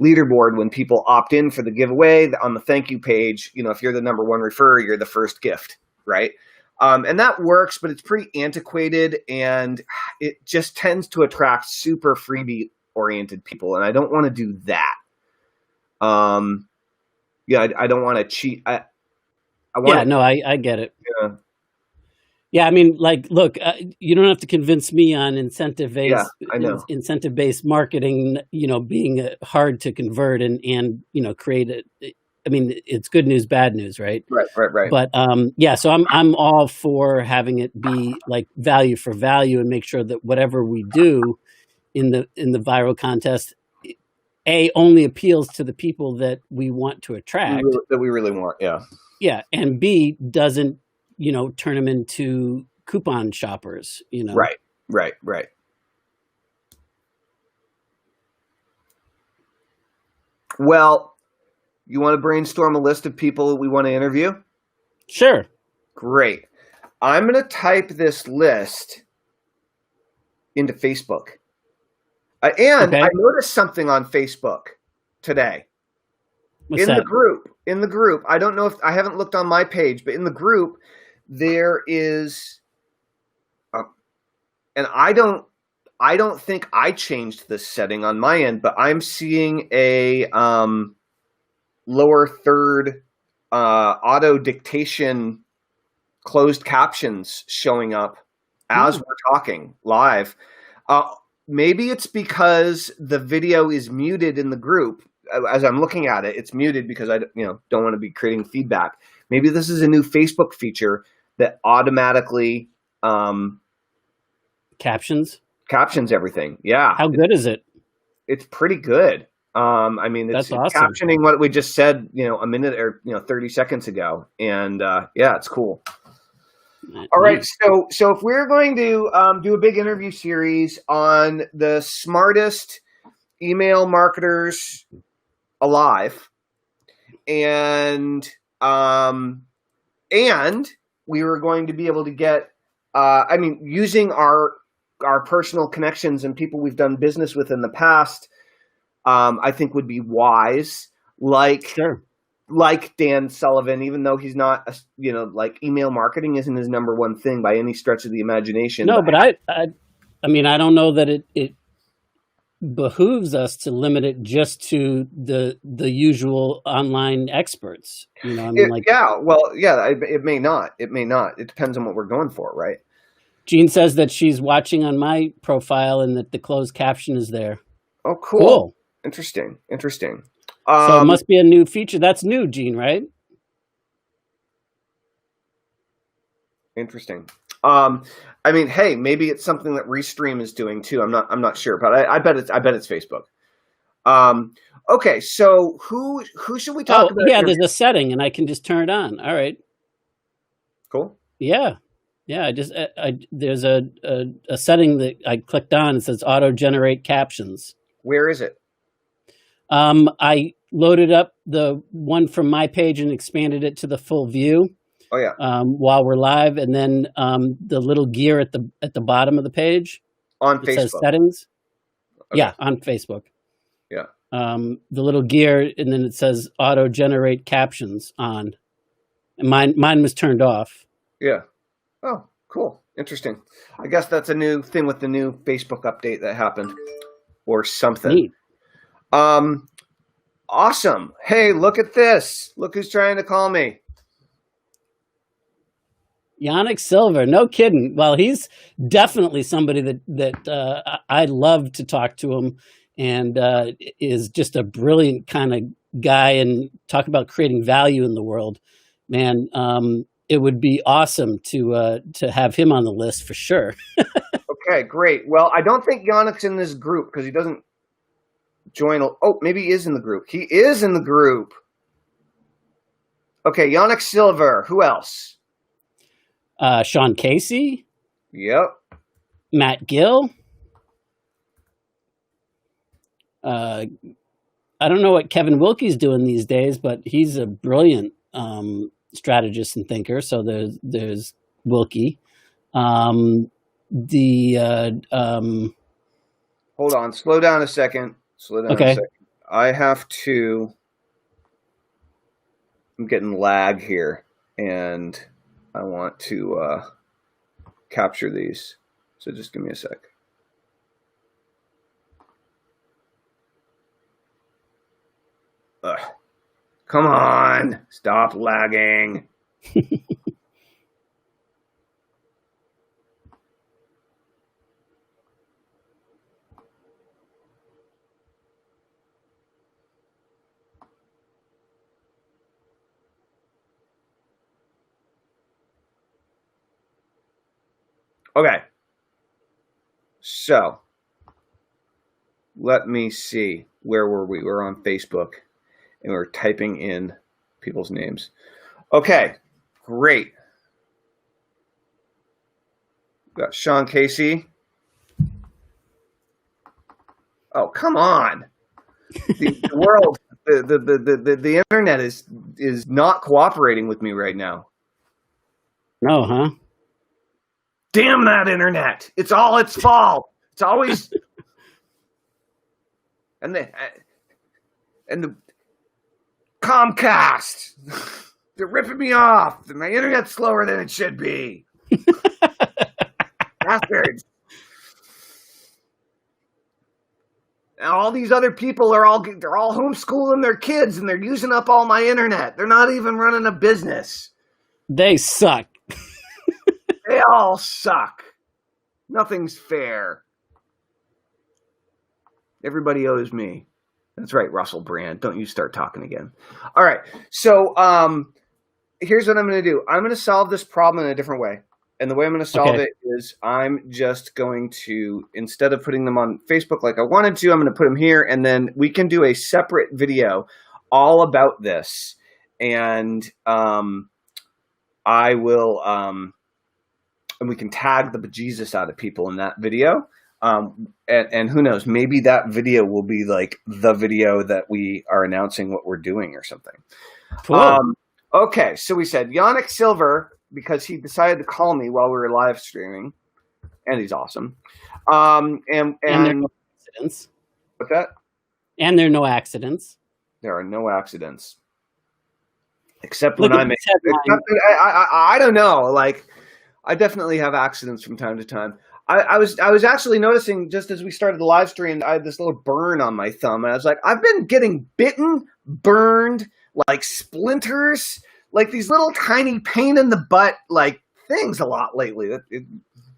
leaderboard when people opt in for the giveaway. On the thank you page, if you're the number one referrer, you're the first gift, right? And that works, but it's pretty antiquated, and it just tends to attract super freebie oriented people, and I don't want to do that. I don't want to cheat. I get it. Yeah, I mean, like, look, you don't have to convince me on Yeah, I know. incentive based marketing. Being hard to convert and create it. I mean, it's good news, bad news, right? Right, right, right. But yeah, so I'm all for having it be like value for value and make sure that whatever we do in the viral contest, only appeals to the people that we want to attract. That we really want. Yeah. Yeah, and B, doesn't turn them into coupon shoppers. Right, right, right. Well, you want to brainstorm a list of people that we want to interview? Sure. Great. I'm going to type this list into Facebook. And Okay. I noticed something on Facebook today. What's In that? the group, I don't know if I haven't looked on my page, but in the group there is, and I don't think I changed this setting on my end, but I'm seeing a lower third auto dictation closed captions showing up as we're talking live. Maybe it's because the video is muted in the group. As I'm looking at it, it's muted because I don't want to be creating feedback. Maybe this is a new Facebook feature that automatically Captions everything. Yeah. How good is it? It's pretty good. I mean, it's That's awesome. captioning what we just said, a minute or 30 seconds ago, and yeah, it's cool. All right, so if we're going to do a big interview series on the smartest email marketers alive, and we were going to be able to get, using our personal connections and people we've done business with in the past, I think would be wise. Sure. Like Dan Sullivan, even though he's not, like email marketing isn't his number one thing by any stretch of the imagination. No, but I mean, I don't know that it behooves us to limit it just to the usual online experts. I mean, it may not. It may not. It depends on what we're going for, right? Jean says that she's watching on my profile and that the closed caption is there. Oh, cool. Interesting. So it must be a new feature. That's new, Jean, right? Interesting. I mean, hey, maybe it's something that Restream is doing too. I'm not sure, but I bet it's Facebook. Okay, so who should we talk about? Yeah, there's a setting, and I can just turn it on. All right. Cool. Yeah. There's a setting that I clicked on. It says auto generate captions. Where is it? I loaded up the one from my page and expanded it to the full view. Oh yeah. While we're live, and then the little gear at the bottom of the page on Facebook says settings. Okay. Yeah, on Facebook. Yeah. The little gear, and then it says auto generate captions on, and mine was turned off. Yeah. Oh, cool. Interesting. I guess that's a new thing with the new Facebook update that happened, or something. Neat. Awesome. Hey, look at this. Look who's trying to call me. Yannick Silver, no kidding. Well, he's definitely somebody that I love to talk to him, and is just a brilliant kind of guy, and talk about creating value in the world. Man, it would be awesome to have him on the list for sure. Okay, great. Well, I don't think Yannick's in this group because he doesn't join. Oh, maybe he is in the group. He is in the group. Okay, Yannick Silver. Who else? Sean Casey. Yep. Matt Gill. I don't know what Kevin Wilkie's doing these days, but he's a brilliant strategist and thinker. So there's Wilkie. Hold on. Slow down a second. Okay. I have to. I'm getting lag here, and I want to capture these. So just give me a sec. Ugh. Come on. Stop lagging. Okay. So let me see. Where were we? We're on Facebook and we're typing in people's names. Okay. Great. We've got Sean Casey. Oh, come on. The world, the internet is not cooperating with me right now. No, huh? Damn that internet! It's all its fault. It's always and the Comcast. They're ripping me off. My internet's slower than it should be. Bastards. And all these other people they're all homeschooling their kids and they're using up all my internet. They're not even running a business. They suck. They all suck. Nothing's fair. Everybody owes me. That's right, Russell Brand. Don't you start talking again. All right. So here's what I'm going to do. I'm going to solve this problem in a different way. And the way I'm going to solve it is I'm just going to, instead of putting them on Facebook like I wanted to, I'm going to put them here. And then we can do a separate video all about this. And I will, and we can tag the bejesus out of people in that video. And who knows, maybe that video will be like the video that we are announcing what we're doing or something. Cool. Okay, so we said Yannick Silver, because he decided to call me while we were live streaming, and he's awesome. And there are no accidents. What's that? And there are no accidents. There are no accidents. Except when I make I don't know, like I definitely have accidents from time to time. I was actually noticing just as we started the live stream, I had this little burn on my thumb, and I was like, I've been getting bitten, burned, like splinters, like these little tiny pain in the butt like things a lot lately.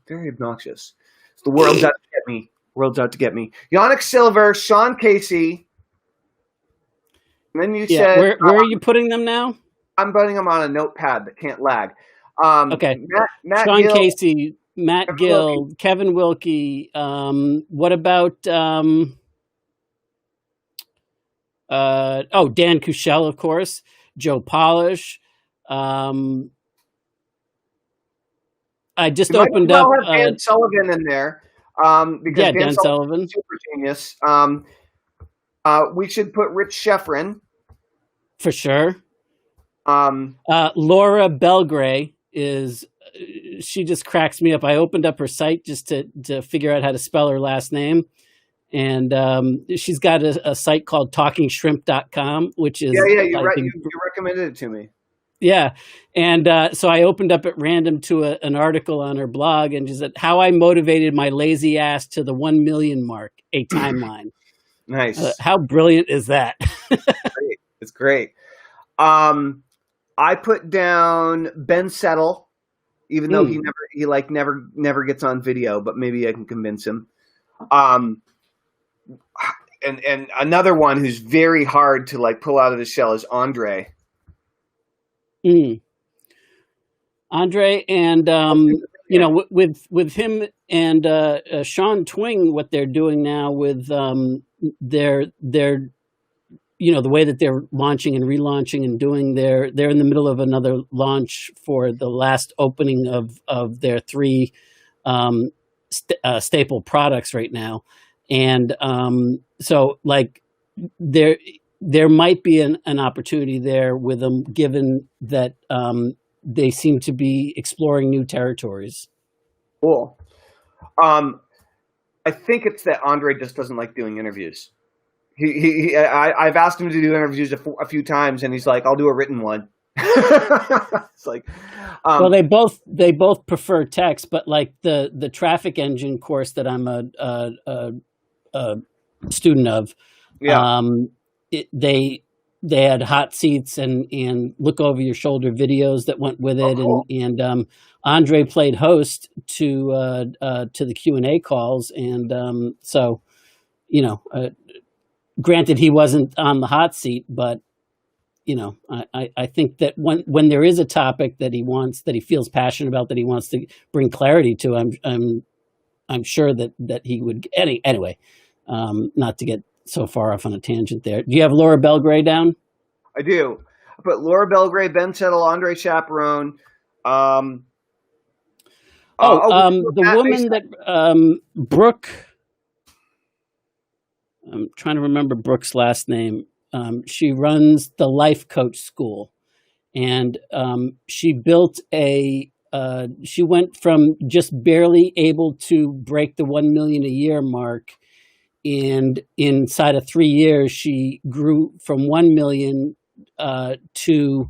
Very obnoxious. The world's out to get me. World's out to get me. Yannick Silver, Sean Casey. And then you said, where are you putting them now? I'm putting them on a notepad that can't lag. Okay. Matt Sean Gill, Casey, Matt Gill, Kevin Wilkie. What about Dan Kushel, of course. Joe Polish. I just opened up. Dan Sullivan in there. Because Dan Sullivan, super genius. We should put Rich Sheffrin for sure. Laura Belgray she just cracks me up. I opened up her site just to figure out how to spell her last name. And she's got a site called talkingshrimp.com, which is... Yeah, you recommended it to me. Yeah. And so I opened up at random to an article on her blog, and she said, how I motivated my lazy ass to the 1 million mark, a timeline. Nice. How brilliant is that? It's great. I put down Ben Settle, even though he never gets on video, but maybe I can convince him. And another one who's very hard to like pull out of the shell is Andre. Andre, and with him and Sean Twing, what they're doing now with their the way that they're launching and relaunching and doing they're in the middle of another launch for the last opening of their 3 staple products right now. And so like there might be an opportunity there with them, given that they seem to be exploring new territories. Cool. I think it's that Andre just doesn't like doing interviews. I've asked him to do interviews a few times, and he's like, "I'll do a written one." It's like, well, they both prefer text, but like the traffic engine course that I'm a student of, they had hot seats and look over your shoulder videos that went with it. Oh, cool. and Andre played host to the Q&A calls. And granted he wasn't on the hot seat, but I think that when there is a topic that he feels passionate about, that he wants to bring clarity to, I'm sure that he would anyway. Not to get so far off on a tangent there. Do you have Laura Belgray down? I do. I put Laura Belgray, Ben Settle, Andre Chaperone. The woman that Brooke. I'm trying to remember Brooke's last name. She runs the Life Coach School, and she built she went from just barely able to break the 1 million a year mark, and inside of 3 years, she grew from 1 million to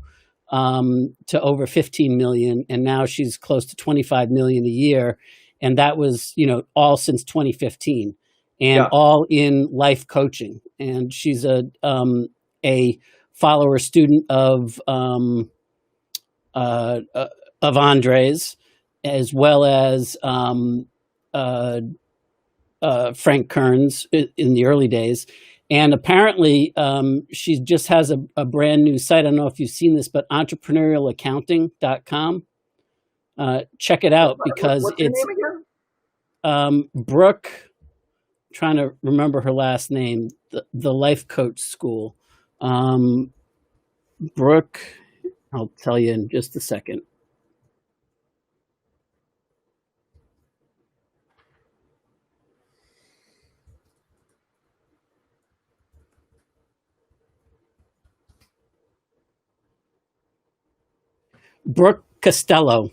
over 15 million, and now she's close to 25 million a year, and that was all since 2015. And all in life coaching. And she's a follower student of Andre's, as well as Frank Kern's in the early days. And apparently, she just has a brand new site. I don't know if you've seen this, but entrepreneurialaccounting.com. Check it out, because what's her name again? Brooke. Trying to remember her last name, the Life Coach School. Brooke, I'll tell you in just a second. Brooke Costello.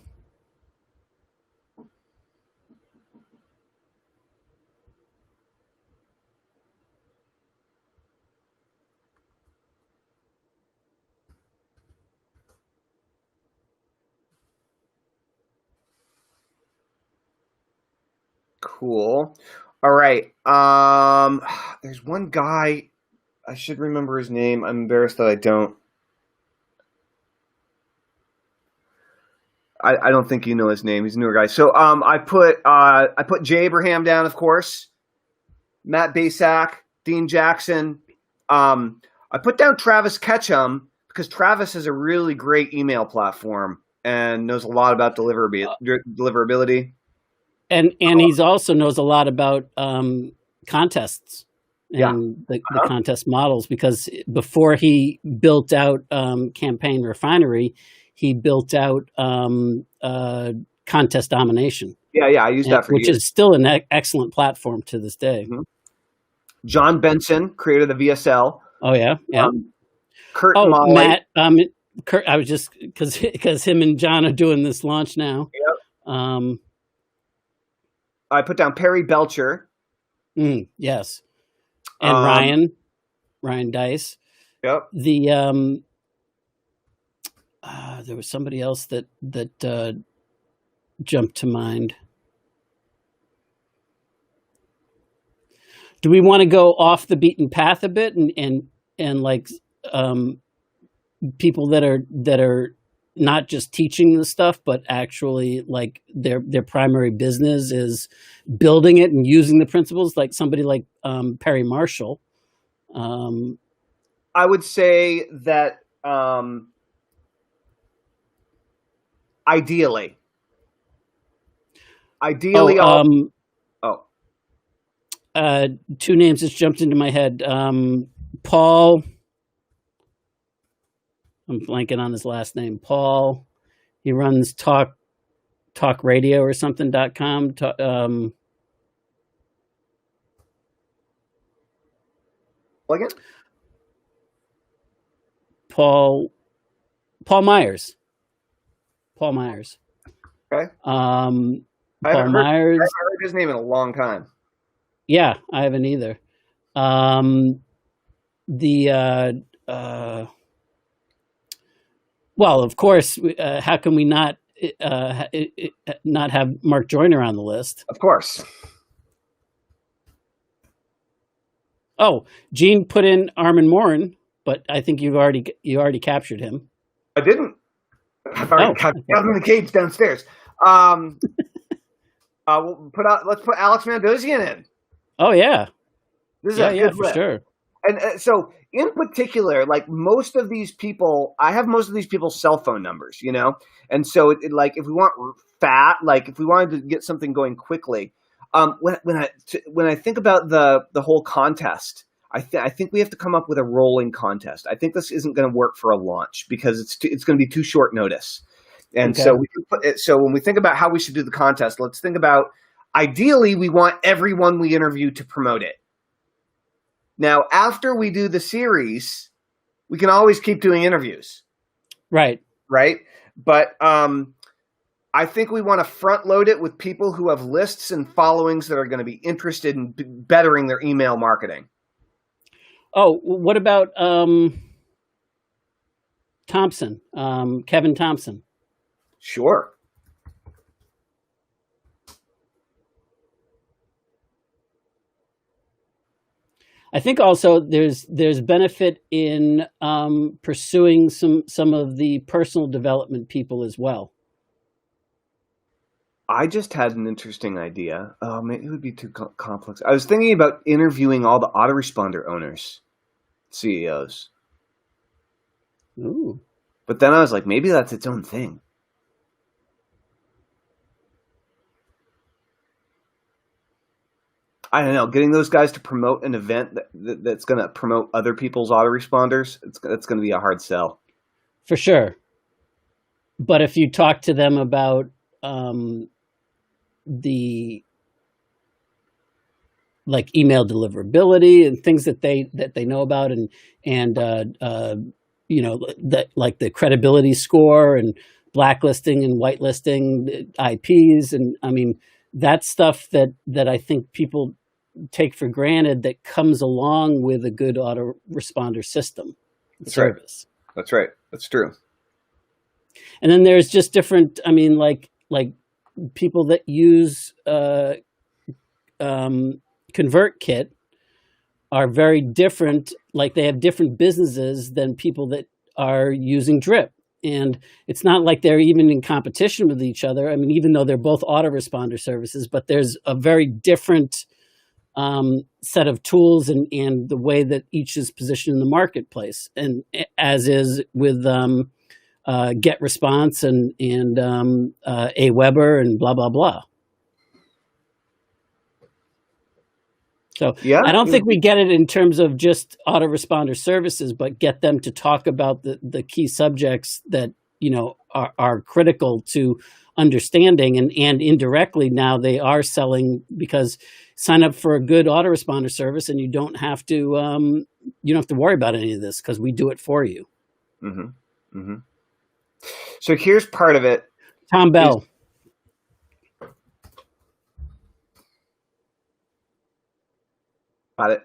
Cool. All right. There's one guy, I should remember his name. I'm embarrassed that I don't. I don't think you know his name. He's a newer guy. So I put Jay Abraham down, of course. Matt Basak, Dean Jackson. I put down Travis Ketchum because Travis has a really great email platform and knows a lot about deliverability. And he's also knows a lot about contests and the contest models, because before he built out Campaign Refinery, he built out Contest Domination. Yeah, I use that for which years. is still an excellent platform to this day. Mm-hmm. John Benson, creator of the VSL. Oh yeah. Kurt Molly. Matt. Kurt. I was just because him and John are doing this launch now. Yep. I put down Perry Belcher. Yes. And Ryan Dice. Yep. The there was somebody else that jumped to mind. Do we want to go off the beaten path a bit and like people that are not just teaching the stuff, but actually like their primary business is building it and using the principles, like somebody like Perry Marshall? I would say that ideally. Two names just jumped into my head. Paul. I'm blanking on his last name. Paul. He runs talk radio or something.com. Again? Paul Myers. Paul Myers. Okay. Paul Myers. I haven't heard his name in a long time. Yeah, I haven't either. Well, of course, how can we not have Mark Joyner on the list? Of course. Oh, Gene put in Armin Morin, but I think you already captured him. I didn't. I've already captured him in the cage downstairs. Let's put Alex Mandossian in. Oh yeah, This is a good for sure. And so in particular, like most of these people, I have most of these people's cell phone numbers, you know? And so like if we want like if we wanted to get something going quickly, when I think about the whole contest, I think we have to come up with a rolling contest. I think this isn't going to work for a launch because it's going to be too short notice. And Okay. so we can put it, so when we think about how we should do the contest, let's think about, ideally we want everyone we interview to promote it. Now, after we do the series, we can always keep doing interviews. Right. Right? But I think we want to front load it with people who have lists and followings that are going to be interested in bettering their email marketing. Oh, what about Thompson, Kevin Thompson? Sure. I think also there's benefit in pursuing some of the personal development people as well. I just had an interesting idea. Maybe it would be too complex. I was thinking about interviewing all the autoresponder owners, CEOs. Ooh. But then I was like, maybe that's its own thing. I don't know. Getting those guys to promote an event that's going to promote other people's autoresponders, it's going to be a hard sell. For sure. But if you talk to them about the like email deliverability and things that they know about, and you know, that like the credibility score and blacklisting and whitelisting IPs, and I mean that's stuff that I think people take for granted that comes along with a good autoresponder system service. Right. That's right. That's true. And then there's just different, I mean, like people that use ConvertKit are very different. Like they have different businesses than people that are using Drip. And it's not like they're even in competition with each other. I mean, even though they're both autoresponder services, but there's a very different set of tools and the way that each is positioned in the marketplace. And as is with Get Response and Aweber and blah, blah, blah. So yeah, I don't think we get it in terms of just autoresponder services, but get them to talk about the key subjects that, you know, are critical to understanding, and indirectly now they are selling, because sign up for a good autoresponder service and you don't have to worry about any of this because we do it for you. Mm-hmm. Mm-hmm. So here's part of it. Tom Bell. Got it.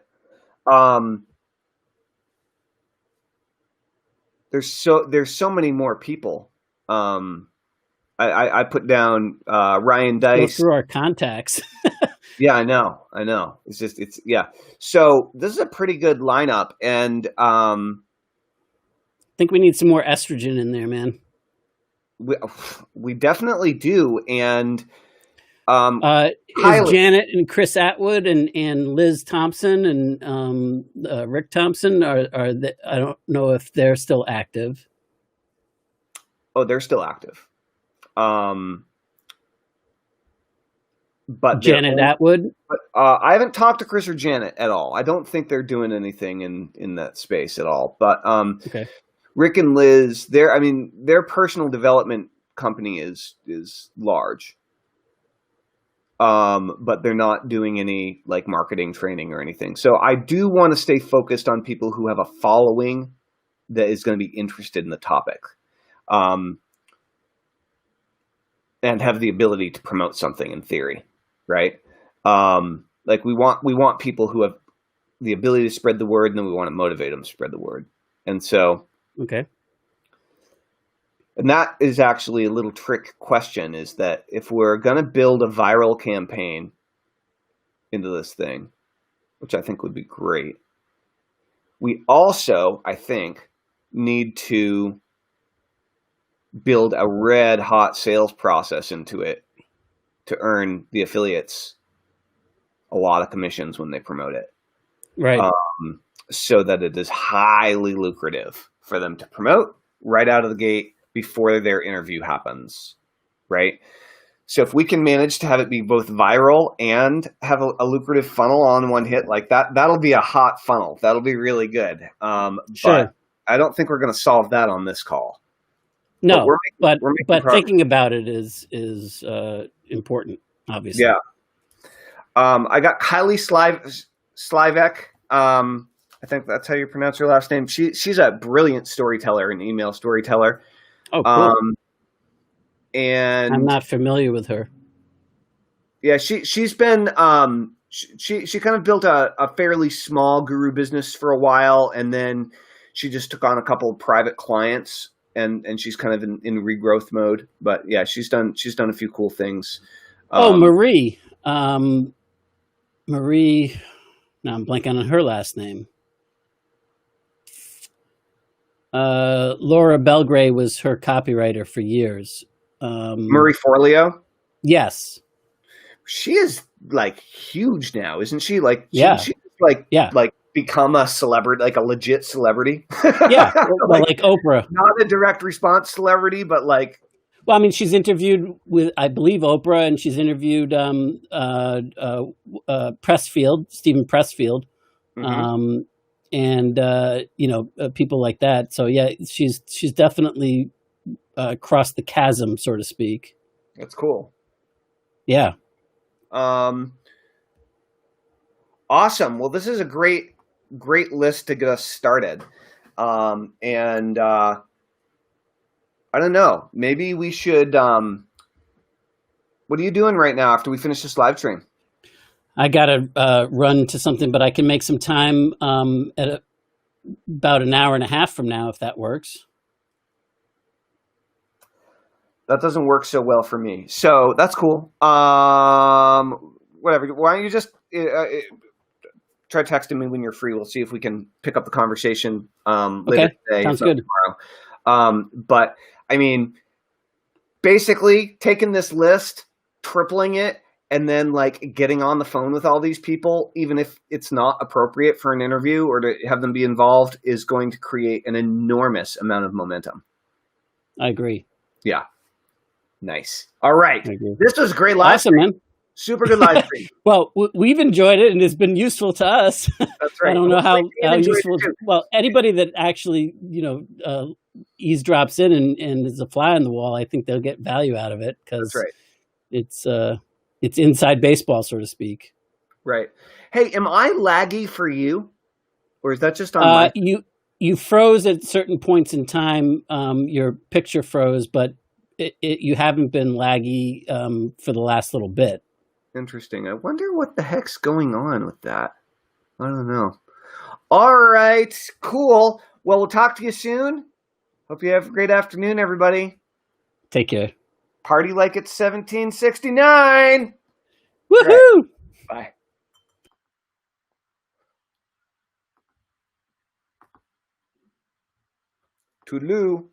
There's so many more people. I put down Ryan Dice. Go through our contacts. Yeah, I know. It's yeah. So this is a pretty good lineup, and I think we need some more estrogen in there, man. We definitely do, and is Janet and Chris Atwood and Liz Thompson and Rick Thompson are they, I don't know if they're still active. Oh, they're still active. But Janet Atwood. But I haven't talked to Chris or Janet at all. I don't think they're doing anything in that space at all. But okay. Rick and Liz, their personal development company is large. But they're not doing any like marketing training or anything. So I do want to stay focused on people who have a following that is going to be interested in the topic, and have the ability to promote something in theory, right? Like we want people who have the ability to spread the word, and then we want to motivate them to spread the word. And so, okay. And that is actually a little trick question, is that if we're going to build a viral campaign into this thing, which I think would be great, we also, I think, need to build a red hot sales process into it to earn the affiliates a lot of commissions when they promote it. Right. so that it is highly lucrative for them to promote right out of the gate before their interview happens, right? So if we can manage to have it be both viral and have a lucrative funnel on one hit like that, that'll be a hot funnel. That'll be really good. Sure. But I don't think we're going to solve that on this call. No, we're making but progress. thinking about it is important, obviously. Yeah. I got Kylie Slivek. I think that's how you pronounce her last name. She's a brilliant storyteller, an email storyteller. Oh, cool. And I'm not familiar with her. Yeah, she's been she kind of built a fairly small guru business for a while, and then she just took on a couple of private clients, and she's kind of in regrowth mode. But yeah, she's done a few cool things. Marie. Marie. Now I'm blanking on her last name. Laura Belgray was her copywriter for years. Marie Forleo. Yes. She is like huge now, isn't she? Like, she's like become a celebrity, like a legit celebrity. Yeah, well, like Oprah. Not a direct response celebrity, but like. Well, I mean, she's interviewed with, I believe, Oprah, and she's interviewed Pressfield, Stephen Pressfield, and people like that. So yeah, she's definitely crossed the chasm, so to speak. That's cool. Yeah. Awesome. Well, this is a great list to get us started. And I don't know, maybe we should, what are you doing right now after we finish this live stream? I got to run to something, but I can make some time at about an hour and a half from now, if that works. That doesn't work so well for me. So that's cool. Whatever. Why don't you just try texting me when you're free? We'll see if we can pick up the conversation later today. Sounds good. Tomorrow. But I mean, basically taking this list, tripling it, and then like getting on the phone with all these people, even if it's not appropriate for an interview or to have them be involved, is going to create an enormous amount of momentum. I agree. Yeah. Nice. All right. This was a great live stream. Man. Super good live stream. Well, we've enjoyed it, and it's been useful to us. That's right. I don't know how useful. Well, anybody that actually, eavesdrops in and is a fly on the wall, I think they'll get value out of it because it's inside baseball, so to speak. Right. Hey, am I laggy for you, or is that just on my? You froze at certain points in time. Your picture froze, but you haven't been laggy for the last little bit. Interesting. I wonder what the heck's going on with that. I don't know. All right. Cool. Well, we'll talk to you soon. Hope you have a great afternoon, everybody. Take care. Party like it's 1769. Woohoo! Right. Bye. Toodaloo.